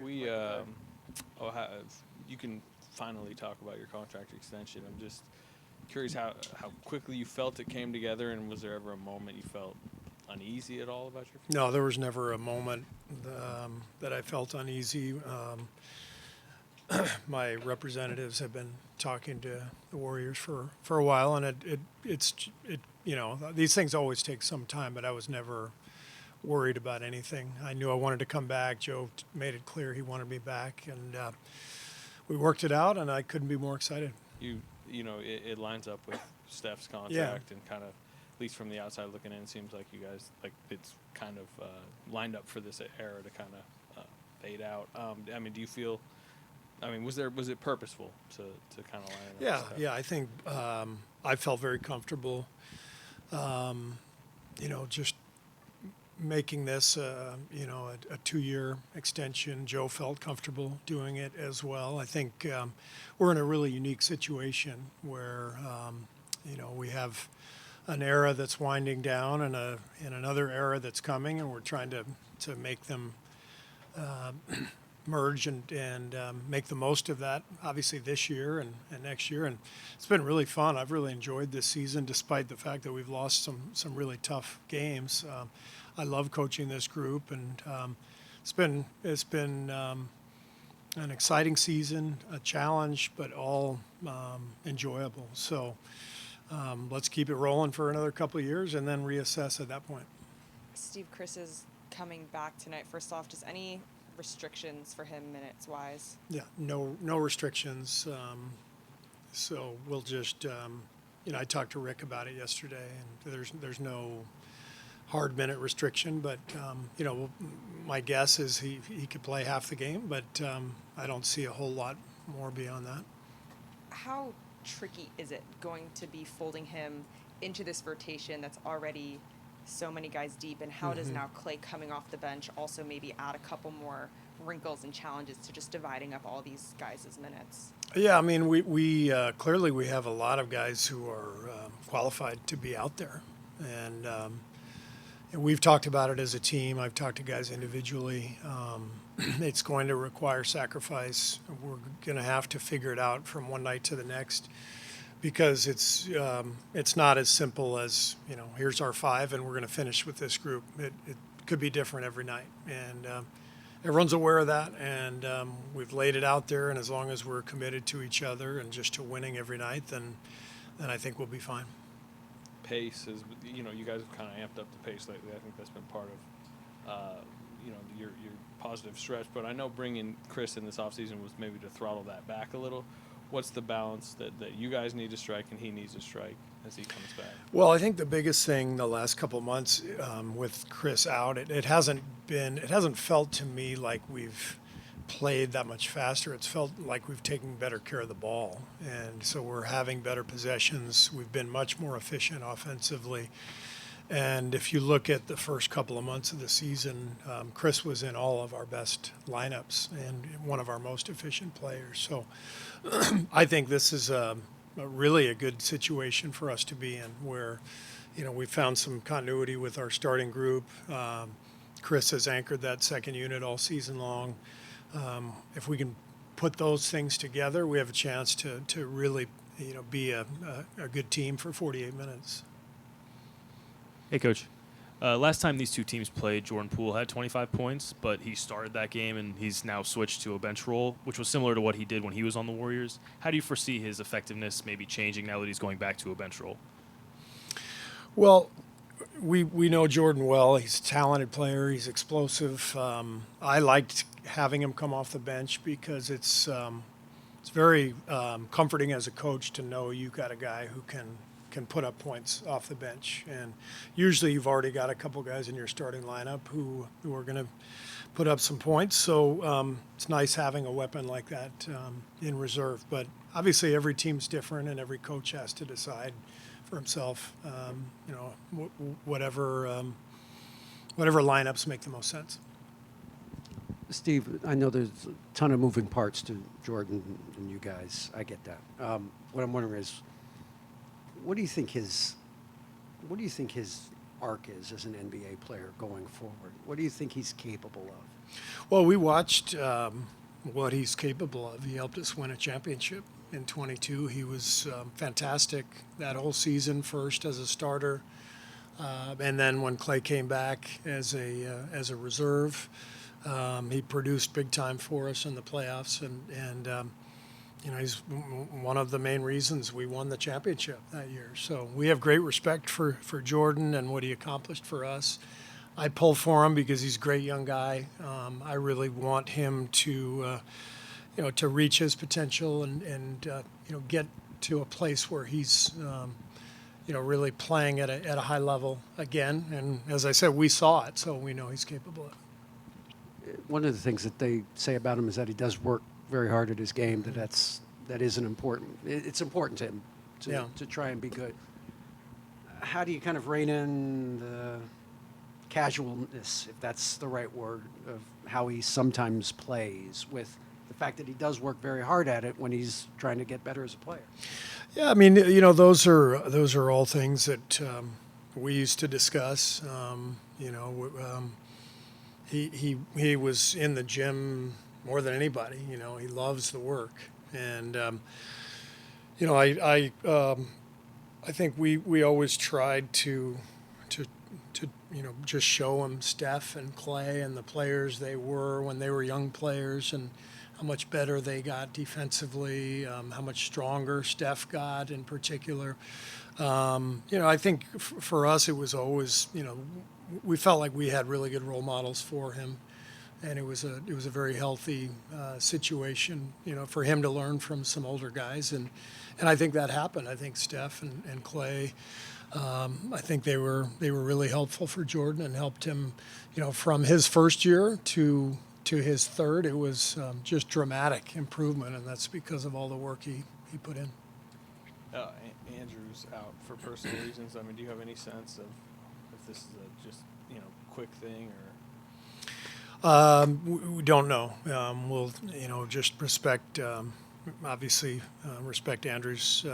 We, you can finally talk about your contract extension. I'm just curious how quickly you felt it came together, and was there ever a moment you felt uneasy at all about your future? No, there was never a moment that I felt uneasy. My representatives have been talking to the Warriors for a while, and it these things always take some time, but I was never worried about anything. I knew I wanted to come back. Joe made it clear he wanted me back, and we worked it out, and I couldn't be more excited. It lines up with Steph's contract, Yeah. and kind of, at least from the outside looking in, it seems like you guys, like, it's kind of lined up for this era to kind of fade out. Do you feel? Was it purposeful to kind of line it up? Yeah. I think I felt very comfortable. Just making this, a 2-year extension. Joe felt comfortable doing it as well. I think we're in a really unique situation where, we have an era that's winding down and another era that's coming, and we're trying to make them merge and make the most of that, obviously this year and next year. And it's been really fun. I've really enjoyed this season, despite the fact that we've lost some really tough games. I love coaching this group, and it's been an exciting season, a challenge, but all enjoyable. So let's keep it rolling for another couple of years and then reassess at that point. Steve, Chris is coming back tonight. First off, just any restrictions for him minutes-wise? Yeah, no restrictions. So we'll just, I talked to Rick about it yesterday, and there's no hard minute restriction, but my guess is he could play half the game, but I don't see a whole lot more beyond that. How tricky is it going to be folding him into this rotation that's already so many guys deep, and how does now Clay coming off the bench also maybe add a couple more wrinkles and challenges to just dividing up all these guys' minutes? Yeah, we clearly we have a lot of guys who are qualified to be out there, and we've talked about it as a team. I've talked to guys individually. It's going to require sacrifice. We're going to have to figure it out from one night to the next, because it's not as simple as, here's our 5 and we're going to finish with this group. It could be different every night, and everyone's aware of that, and we've laid it out there, and as long as we're committed to each other and just to winning every night, then I think we'll be fine. Pace is, you guys have kind of amped up the pace lately. I think that's been part of, your positive stretch. But I know bringing Chris in this offseason was maybe to throttle that back a little. What's the balance that you guys need to strike and he needs to strike as he comes back? Well, I think the biggest thing the last couple of months with Chris out, it hasn't felt to me like we've played that much faster. It's felt like we've taken better care of the ball, and so we're having better possessions. We've been much more efficient offensively. And if you look at the first couple of months of the season, Chris was in all of our best lineups and one of our most efficient players. So I think this is really a good situation for us to be in, where, we found some continuity with our starting group. Chris has anchored that second unit all season long. If we can put those things together, we have a chance to really, be a good team for 48 minutes. Hey, Coach. Last time these two teams played, Jordan Poole had 25 points, but he started that game, and he's now switched to a bench role, which was similar to what he did when he was on the Warriors. How do you foresee his effectiveness maybe changing now that he's going back to a bench role? Well, we know Jordan well. He's a talented player. He's explosive. I liked having him come off the bench because it's very comforting as a coach to know you got a guy who can put up points off the bench. And usually you've already got a couple guys in your starting lineup who are going to put up some points. So it's nice having a weapon like that in reserve. But obviously every team's different, and every coach has to decide for himself, whatever lineups make the most sense. Steve, I know there's a ton of moving parts to Jordan and you guys. I get that. What I'm wondering is, what do you think his arc is as an NBA player going forward? What do you think he's capable of? Well, we watched what he's capable of. He helped us win a championship in 22. He was fantastic that whole season, first as a starter, and then when Clay came back as a reserve, he produced big time for us in the playoffs, and he's one of the main reasons we won the championship that year. So we have great respect for Jordan and what he accomplished for us. I pull for him because he's a great young guy. I really want him to, to reach his potential and get to a place where he's, really playing at a high level again. And as I said, we saw it, so we know he's capable of it. One of the things that they say about him is that he does work very hard at his game. That is an important. It's important to him to try and be good. How do you kind of rein in the casualness, if that's the right word, of how he sometimes plays with the fact that he does work very hard at it when he's trying to get better as a player? Yeah, I mean, those are all things that we used to discuss. He was in the gym more than anybody. He loves the work, and I think we always tried to just show him Steph and Clay and the players they were when they were young players, and how much better they got defensively, how much stronger Steph got in particular. I think for us it was always, we felt like we had really good role models for him, and it was a very healthy situation, for him to learn from some older guys, and I think that happened. I think Steph and Clay, I think they were really helpful for Jordan and helped him, from his first year to his third. It was just dramatic improvement, and that's because of all the work he put in. Andrew's out for personal reasons. I mean, do you have any sense of if this is just quick thing or? We don't know. We'll just respect, obviously, respect Andrew's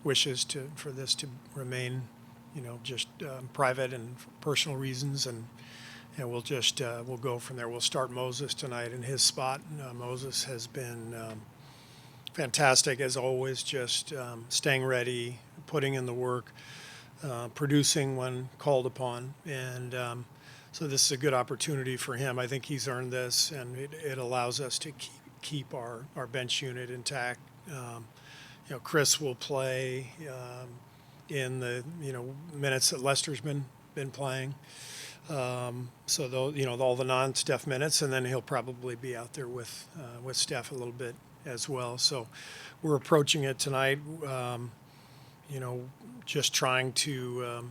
wishes for this to remain, just private and for personal reasons, and we'll just we'll go from there. We'll start Moses tonight in his spot. Moses has been fantastic as always, just staying ready, putting in the work, producing when called upon, and so this is a good opportunity for him. I think he's earned this, and it allows us to keep our bench unit intact. Chris will play in the minutes that Lester's been playing. So all the non-Steph minutes, and then he'll probably be out there with Steph a little bit as well. So we're approaching it tonight, just trying to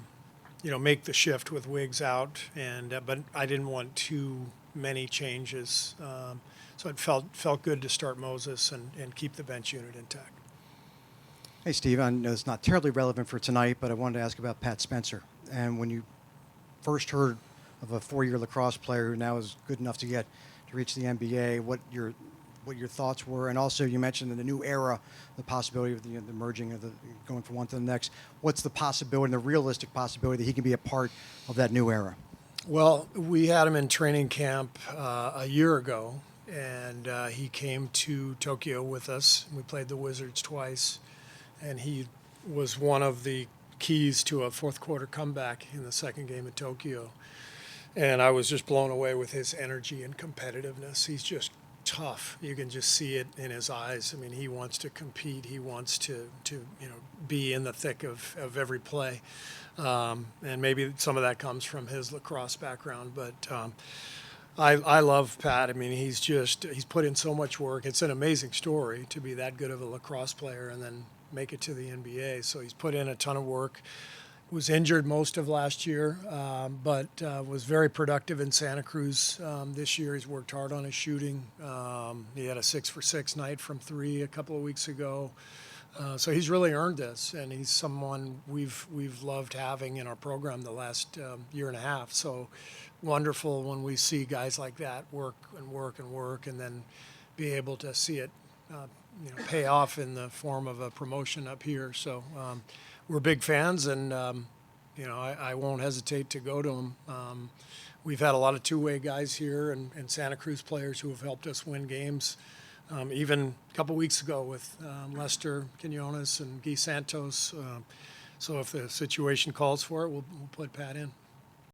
make the shift with Wiggs out, and but I didn't want too many changes, so it felt good to start Moses and keep the bench unit intact. Hey, Steve, I know it's not terribly relevant for tonight, but I wanted to ask about Pat Spencer. And when you first heard of a 4-year lacrosse player who now is good enough to reach the NBA, what your thoughts were, and also you mentioned in the new era, the possibility of the merging of the going from one to the next. What's the possibility, the realistic possibility that he can be a part of that new era? Well, we had him in training camp a year ago, and he came to Tokyo with us. We played the Wizards twice, and he was one of the keys to a fourth quarter comeback in the second game at Tokyo. And I was just blown away with his energy and competitiveness. He's just tough. You can just see it in his eyes. I mean, he wants to compete. He wants to be in the thick of every play. And maybe some of that comes from his lacrosse background, but I love Pat. I mean, he's put in so much work. It's an amazing story to be that good of a lacrosse player and then make it to the NBA. So he's put in a ton of work. Was injured most of last year, but was very productive in Santa Cruz this year. He's worked hard on his shooting. He had a 6-for-6 night from 3 a couple of weeks ago. So he's really earned this, and he's someone we've loved having in our program the last year and a half. So wonderful when we see guys like that work and work and work, and then be able to see it pay off in the form of a promotion up here. So we're big fans, and I won't hesitate to go to him. We've had a lot of two-way guys here and Santa Cruz players who have helped us win games. Even a couple weeks ago with Lester Quinones and Guy Santos. So if the situation calls for it, we'll put Pat in.